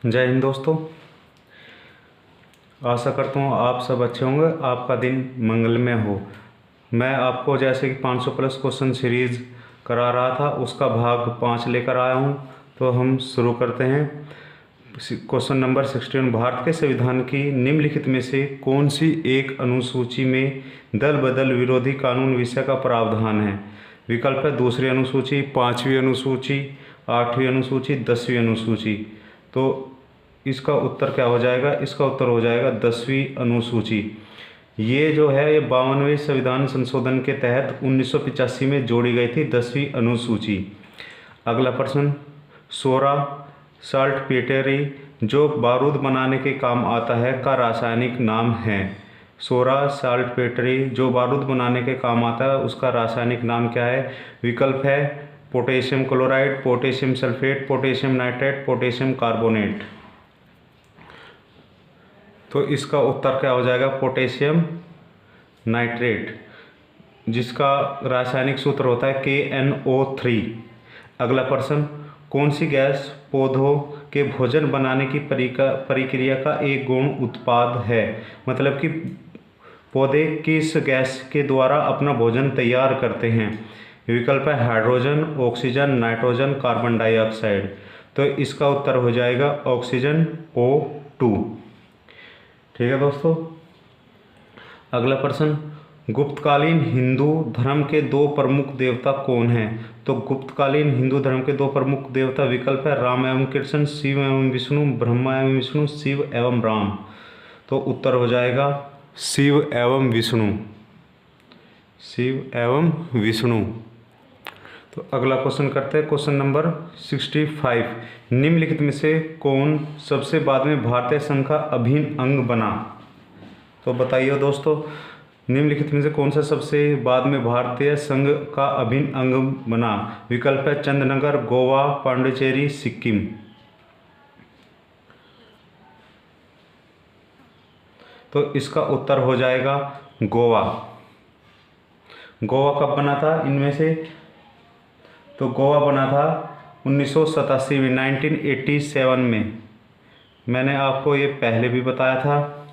जय हिंद दोस्तों। आशा करता हूँ आप सब अच्छे होंगे, आपका दिन मंगलमय हो। मैं आपको जैसे कि 500 प्लस क्वेश्चन सीरीज़ करा रहा था, उसका भाग 5 लेकर आया हूँ। तो हम शुरू करते हैं। क्वेश्चन नंबर 16, भारत के संविधान की निम्नलिखित में से कौन सी एक अनुसूची में दल बदल विरोधी कानून विषय का प्रावधान है? विकल्प है दूसरी अनुसूची, पाँचवीं अनुसूची, आठवीं अनुसूची, 10वीं अनुसूची। तो इसका उत्तर क्या हो जाएगा? इसका उत्तर हो जाएगा 10वीं अनुसूची। ये जो है ये 52वें संविधान संशोधन के तहत 1985 में जोड़ी गई थी 10वीं अनुसूची। अगला प्रश्न, सोरा साल्टपेटरी जो बारूद बनाने के काम आता है का रासायनिक नाम है? सोरा साल्टपेटरी जो बारूद बनाने के काम आता है उसका रासायनिक नाम क्या है? विकल्प है potassium chloride, potassium sulphate, potassium nitrate, potassium carbonate. तो इसका उत्तर क्या हो जाएगा? पोटेशियम नाइट्रेट, जिसका रासायनिक सूत्र होता है KNO3। अगला प्रश्न, कौन सी गैस पौधों के भोजन बनाने की प्रक्रिया का एक गौण उत्पाद है? मतलब कि पौधे किस गैस के द्वारा अपना भोजन तैयार करते हैं? विकल्प है hydrogen, oxygen, nitrogen, carbon dioxide. तो इसका उत्तर हो जाएगा ऑक्सीजन O2। ठीक है दोस्तों। अगला प्रश्न, गुप्तकालीन हिंदू धर्म के दो प्रमुख देवता कौन हैं? तो गुप्तकालीन हिंदू धर्म के दो प्रमुख देवता विकल्प है राम एवं कृष्ण, शिव एवं विष्णु, ब्रह्मा एवं विष्णु, शिव एवं राम। तो उत्तर हो जाएगा शिव एवं विष्णु, शिव एवं विष्णु। तो अगला क्वेश्चन करते हैं, क्वेश्चन नंबर 65, निम्नलिखित में से कौन सबसे बाद में भारतीय संघ का अभिन्न अंग बना? तो बताइए दोस्तों, निम्नलिखित में से कौन सा सबसे बाद में भारतीय संघ का अभिन्न अंग बना? विकल्प है चंदनगर, गोवा, पांडिचेरी, सिक्किम। तो इसका उत्तर हो जाएगा गोवा। गोवा कब बना था इनमें से? तो गोवा बना था 1987 में, 1987 में। मैंने आपको ये पहले भी बताया था।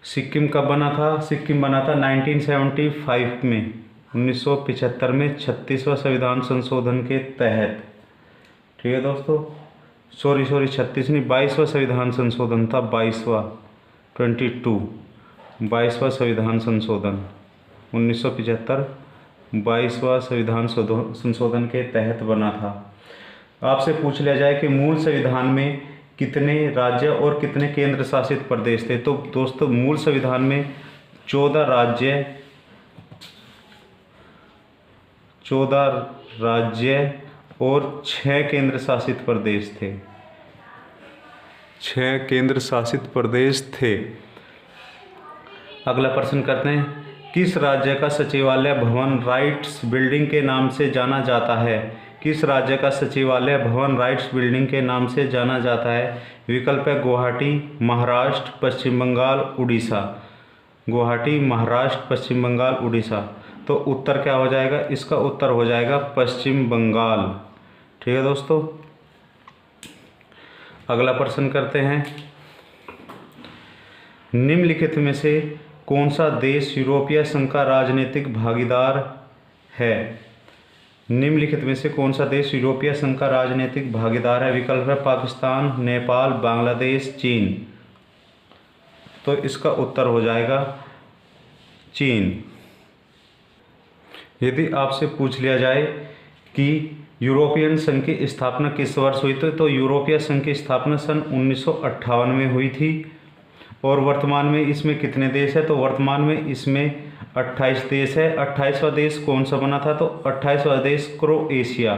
सिक्किम कब बना था? सिक्किम बना था 1975 में, 1975 में 36वां संविधान संशोधन के तहत। ठीक है दोस्तों, सॉरी 36 नहीं, 22वां संविधान संशोधन था, 22वां संविधान संशोधन 1975 22वां संविधान संशोधन के तहत बना था। आपसे पूछ लिया जाए कि मूल संविधान में कितने राज्य और कितने केंद्र शासित प्रदेश थे? तो दोस्तों मूल संविधान में 14 राज्य और 6 केंद्र शासित प्रदेश थे। 6 केंद्र शासित प्रदेश थे। अगला प्रश्न करते हैं, किस राज्य का सचिवालय भवन राइट्स बिल्डिंग के नाम से जाना जाता है? किस राज्य का सचिवालय भवन राइट्स बिल्डिंग के नाम से जाना जाता है? विकल्प है गुवाहाटी, महाराष्ट्र, पश्चिम बंगाल, उड़ीसा। गुवाहाटी, महाराष्ट्र, पश्चिम बंगाल, उड़ीसा। तो उत्तर क्या हो जाएगा? इसका उत्तर हो जाएगा पश्चिम बंगाल। ठीक है दोस्तों। अगला प्रश्न करते हैं, निम्नलिखित में से कौन सा देश यूरोपीय संघ का राजनीतिक भागीदार है? निम्नलिखित में से कौन सा देश यूरोपीय संघ का राजनीतिक भागीदार है? विकल्प है पाकिस्तान, नेपाल, बांग्लादेश, चीन। तो इसका उत्तर हो जाएगा चीन। यदि आपसे पूछ लिया जाए कि यूरोपियन संघ की स्थापना किस वर्ष हुई तो यूरोपीय संघ की स्थापना सन 1958 में हुई थी। और वर्तमान में इसमें कितने देश है? तो वर्तमान में इसमें 28 देश है। 28वां देश कौन सा बना था? तो 28वां देश क्रोएशिया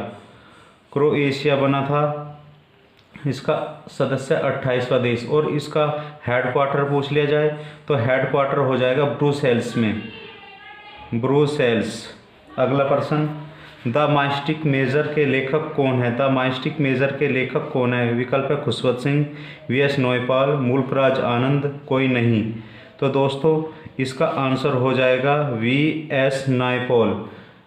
बना था। इसका सदस्य 28वां देश। और इसका हेडक्वार्टर पूछ लिया जाए तो हेडक्वार्टर हो जाएगा ब्रुसेल्स में, ब्रुसेल्स। अगला प्रश्न, द मास्टिक मेजर के लेखक कौन है? द मास्टिक मेजर के लेखक कौन है? विकल्प है खुशवंत सिंह, VS नौपाल, मूलपराज आनंद, कोई नहीं। तो दोस्तों इसका आंसर हो जाएगा VS नायपॉल।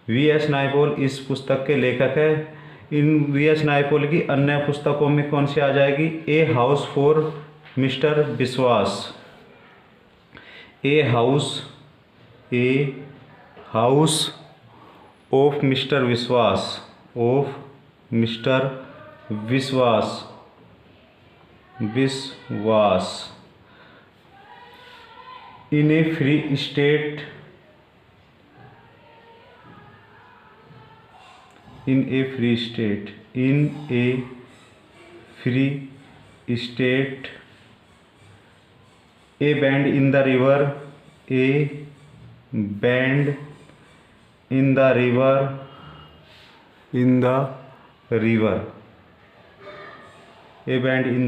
VS नायपॉल इस पुस्तक के लेखक है। इन वी.एस. नायपॉल की अन्य पुस्तकों में कौन सी आ जाएगी? ए हाउस फॉर मिस्टर विश्वास, a house of mister Vishwas, in a free state, a band in the river, a band in the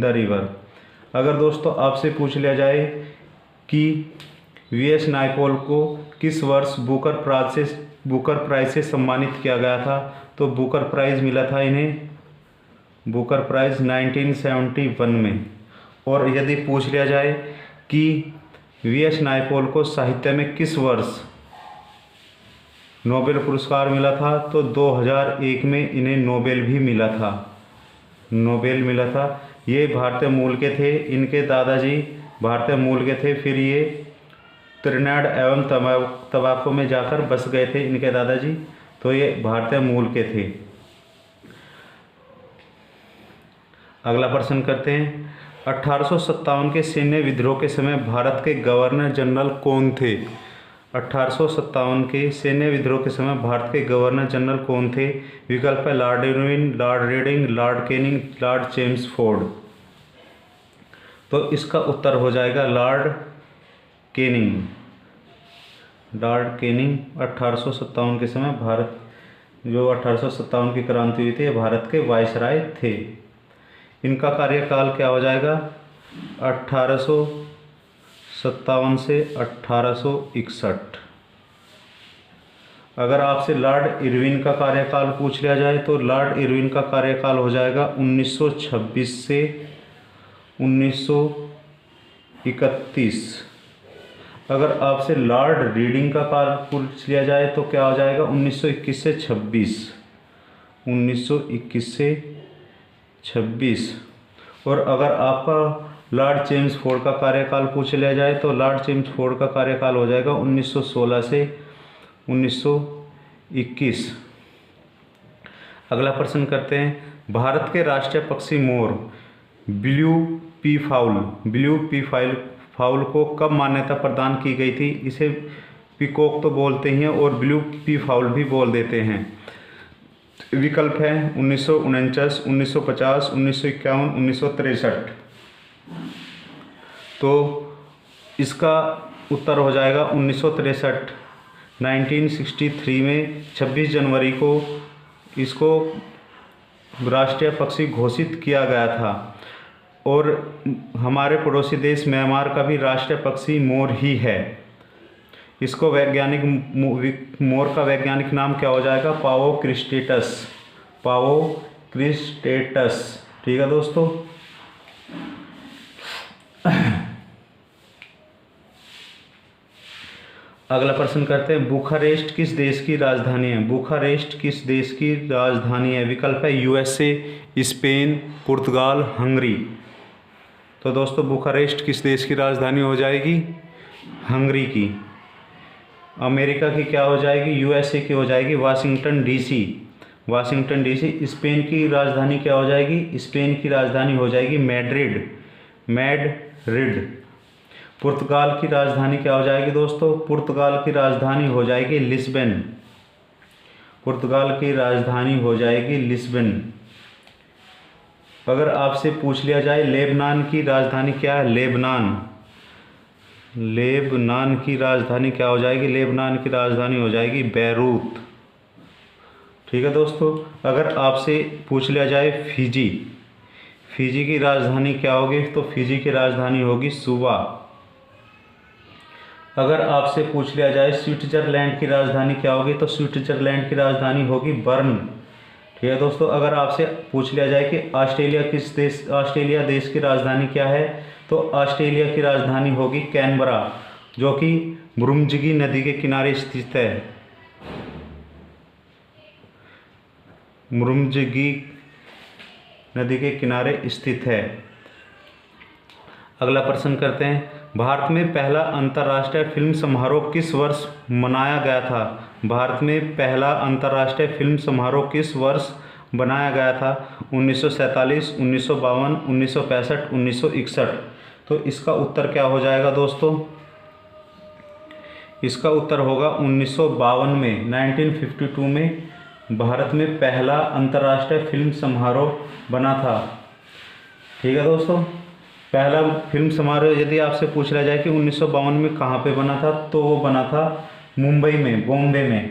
river. अगर दोस्तों आपसे पूछ लिया जाए कि वी.एस. नायपॉल को किस वर्ष बुकर प्राइज से सम्मानित किया गया था, तो बुकर प्राइज मिला था इन्हें, बुकर प्राइज 1971 में। और यदि पूछ लिया जाए कि वी.एस. नायपॉल को साहित्य में किस वर्ष नोबेल पुरस्कार मिला था, तो 2001 में इन्हें नोबेल मिला था। ये भारतीय मूल के थे, इनके दादाजी भारतीय मूल के थे, फिर ये त्रिनाड एवं तंबाकू में जाकर बस गए थे इनके दादाजी, तो ये भारतीय मूल के थे। अगला प्रश्न करते हैं, 1857 के सैन्य विद्रोह के समय भारत के गवर्नर जनरल कौन थे? 1857 के सैन्य विद्रोह के समय भारत के गवर्नर जनरल कौन थे? विकल्प है lord Irwin, lord Reading, lord Canning, lord Chelmsford. तो इसका उत्तर हो जाएगा लॉर्ड कैनिंग। 1857 के समय भारत, जो 1857 की क्रांति हुई थी, भारत के वायसराय थे। इनका कार्यकाल क्या हो जाएगा? 1857 से 1861। अगर आपसे लॉर्ड इरविन का कार्यकाल पूछ लिया जाए तो लॉर्ड इरविन का कार्यकाल हो जाएगा 1926 से 1931। अगर आपसे लॉर्ड रीडिंग का काल पूछ लिया जाए तो क्या हो जाएगा? 1921 से 26, 1921 से 26। और अगर आपका लॉर्ड चेम्सफोर्ड का कार्यकाल पूछ लिया जाए तो लॉर्ड चेम्सफोर्ड का कार्यकाल हो जाएगा 1916 से 1921। अगला प्रश्न करते हैं, भारत के राष्ट्रीय पक्षी मोर ब्लू पी फाउल को कब मान्यता प्रदान की गई थी? इसे पीकॉक तो बोलते हैं और ब्लू पी फाउल भी बोल देते हैं। विकल्प है 1949, 1950, 1951, 1963। तो इसका उत्तर हो जाएगा 1963। 1963 में 26 जनवरी को इसको राष्ट्रीय पक्षी घोषित किया गया था। और हमारे पड़ोसी देश म्यांमार का भी राष्ट्रीय पक्षी मोर ही है। इसको मोर का वैज्ञानिक नाम क्या हो जाएगा? पाओ क्रिस्टेटस। ठीक है दोस्तों। अगला प्रश्न करते हैं, बुखारेस्ट किस देश की राजधानी है? बुखारेस्ट किस देश की राजधानी है? विकल्प है यूएसए, स्पेन, पुर्तगाल, हंगरी। तो दोस्तों बुखारेस्ट किस देश की राजधानी हो जाएगी? हंगरी की। अमेरिका की क्या हो जाएगी? यूएसए की हो जाएगी वाशिंगटन डीसी। स्पेन की राजधानी क्या हो जाएगी? स्पेन की राजधानी हो जाएगी मैड्रिड। पुर्तगाल की राजधानी क्या हो जाएगी दोस्तों? पुर्तगाल की राजधानी हो जाएगी लिस्बन। अगर आपसे पूछ लिया जाए लेबनान की राजधानी क्या है? लेबनान की राजधानी क्या हो जाएगी? लेबनान की राजधानी हो जाएगी बैरूत। ठीक है दोस्तों। अगर आपसे पूछ लिया जाए फिजी की राजधानी क्या होगी? तो फिजी की राजधानी होगी सुवा। अगर आपसे पूछ लिया जाए स्विट्जरलैंड की राजधानी क्या होगी? तो स्विट्जरलैंड की राजधानी होगी बर्न। ठीक है दोस्तों। अगर आपसे पूछ लिया जाए कि ऑस्ट्रेलिया देश की राजधानी क्या है? तो ऑस्ट्रेलिया की राजधानी होगी कैनबरा, जो कि बुरुंजगी नदी के किनारे स्थित है। मुरुमजगी नदी के किनारे स्थित है। अगला प्रश्न करते हैं, भारत में पहला अंतर्राष्ट्रीय फिल्म समारोह किस वर्ष मनाया गया था? भारत में पहला अंतर्राष्ट्रीय फिल्म समारोह किस वर्ष बनाया गया था? 1947, 1952, 1965, 1961। तो इसका उत्तर क्या हो जाएगा दोस्तों? इसका उत्तर होगा 1952 में, 1952 में भारत में पहला अंतर्राष्ट्रीय फिल्म समारोह बना था। ठीक है दोस्तों, पहला फिल्म समारोह यदि आपसे पूछ लिया जाए कि 1952 में कहाँ पे बना था, तो वो बना था मुंबई में, बॉम्बे में।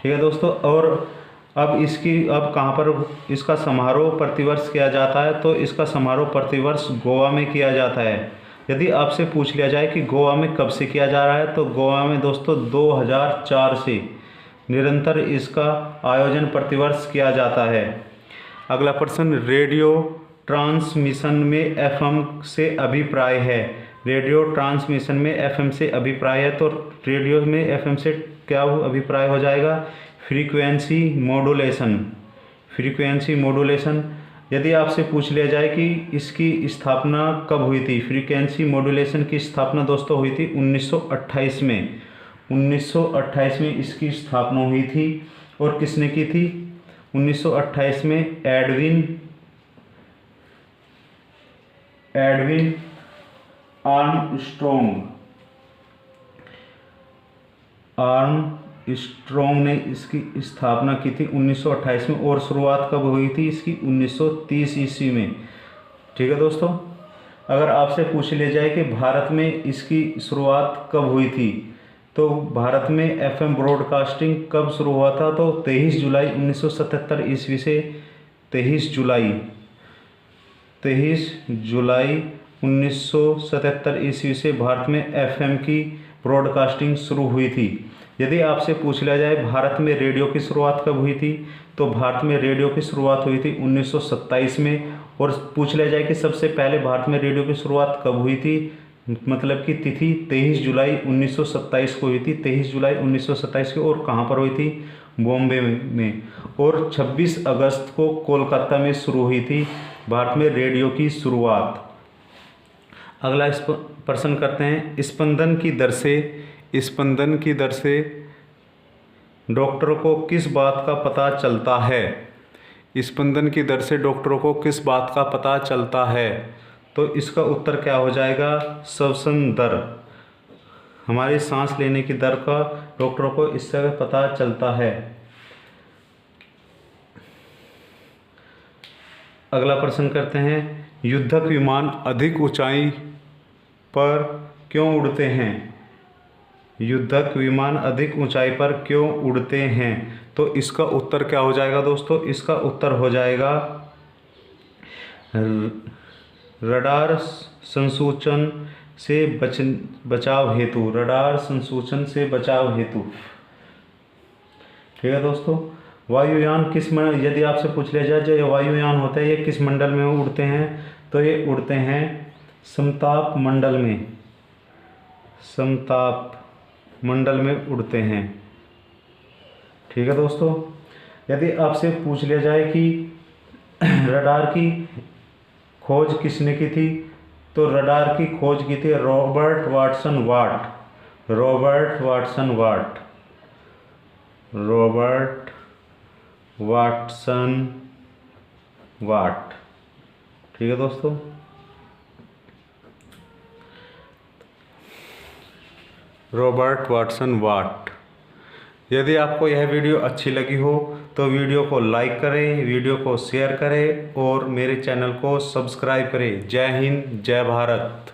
ठीक है दोस्तों, और अब कहाँ पर इसका समारोह प्रतिवर्ष किया जाता है? तो इसका समारोह प्रतिवर्ष गोवा में किया जाता है। यदि आपसे पूछ लिया जाए कि गोवा में कब से किया जा रहा है, तो गोवा में दोस्तों 2004 से निरंतर इसका आयोजन प्रतिवर्ष किया जाता है। अगला प्रश्न, रेडियो ट्रांसमिशन में एफएम से अभिप्राय है। रेडियो ट्रांसमिशन में एफएम से अभिप्राय है, तो रेडियो में एफएम से क्या अभिप्राय हो जाएगा? Frequency modulation. Frequency modulation. यदि आपसे पूछ लिया जाए कि इसकी स्थापना कब हुई थी? फ्रीक्वेंसी मॉड्यूलेशन की स्थापना दोस्तों हुई थी 1928 में। 1928 में इसकी स्थापना हुई थी। और किसने की थी? 1928 में एडविन आर्मस्ट्रॉन्ग ने इसकी स्थापना की थी 1928 में। और शुरुआत कब हुई थी इसकी? 1930 ईस्वी में। ठीक है दोस्तों, अगर आपसे पूछ लिया जाए कि भारत में इसकी शुरुआत कब हुई थी, तो भारत में एफएम ब्रॉडकास्टिंग कब शुरू हुआ था? तो 23 जुलाई 1977 ईस्वी से 23 जुलाई 1977 ईस्वी से भारत में एफएम की ब्रॉडकास्टिंग शुरू हुई थी। यदि आपसे पूछ लिया जाए भारत में रेडियो की शुरुआत कब हुई थी, तो भारत में रेडियो की शुरुआत हुई थी 1927 में। और पूछ लिया जाए कि सबसे पहले भारत में रेडियो की शुरुआत कब हुई थी, मतलब कि तिथि 23 जुलाई 1927 को हुई थी। 23 जुलाई 1927 को। और कहाँ पर हुई थी? बॉम्बे में। और 26 अगस्त को कोलकाता में शुरू हुई थी भारत में रेडियो की शुरुआत। अगला प्रश्न करते हैं, स्पंदन की दर से डॉक्टरों को किस बात का पता चलता है? स्पंदन की दर से डॉक्टरों को किस बात का पता चलता है? तो इसका उत्तर क्या हो जाएगा? श्वसन दर। हमारी सांस लेने की दर का डॉक्टरों को इससे पता चलता है। अगला प्रश्न करते हैं, युद्धक विमान अधिक ऊंचाई पर क्यों उड़ते हैं? युद्धक विमान अधिक ऊंचाई पर क्यों उड़ते हैं? तो इसका उत्तर क्या हो जाएगा दोस्तों? इसका उत्तर हो जाएगा रडार संसूचन से बचाव हेतु। रडार संसूचन से बचाव हेतु। ठीक है दोस्तों, वायुयान यदि आपसे पूछ लिया जाए जो वायुयान होते हैं ये किस मंडल में उड़ते हैं? तो ये उड़ते हैं समताप मंडल में। समताप मंडल में उड़ते हैं। ठीक है दोस्तों, यदि आपसे पूछ लिया जाए कि रडार की खोज किसने की थी, तो रडार की खोज की थी रॉबर्ट वाटसन वाट। ठीक है दोस्तों, रॉबर्ट वाटसन वाट। यदि आपको यह वीडियो अच्छी लगी हो तो वीडियो को लाइक करें, वीडियो को शेयर करें और मेरे चैनल को सब्सक्राइब करें। जय हिंद, जय भारत।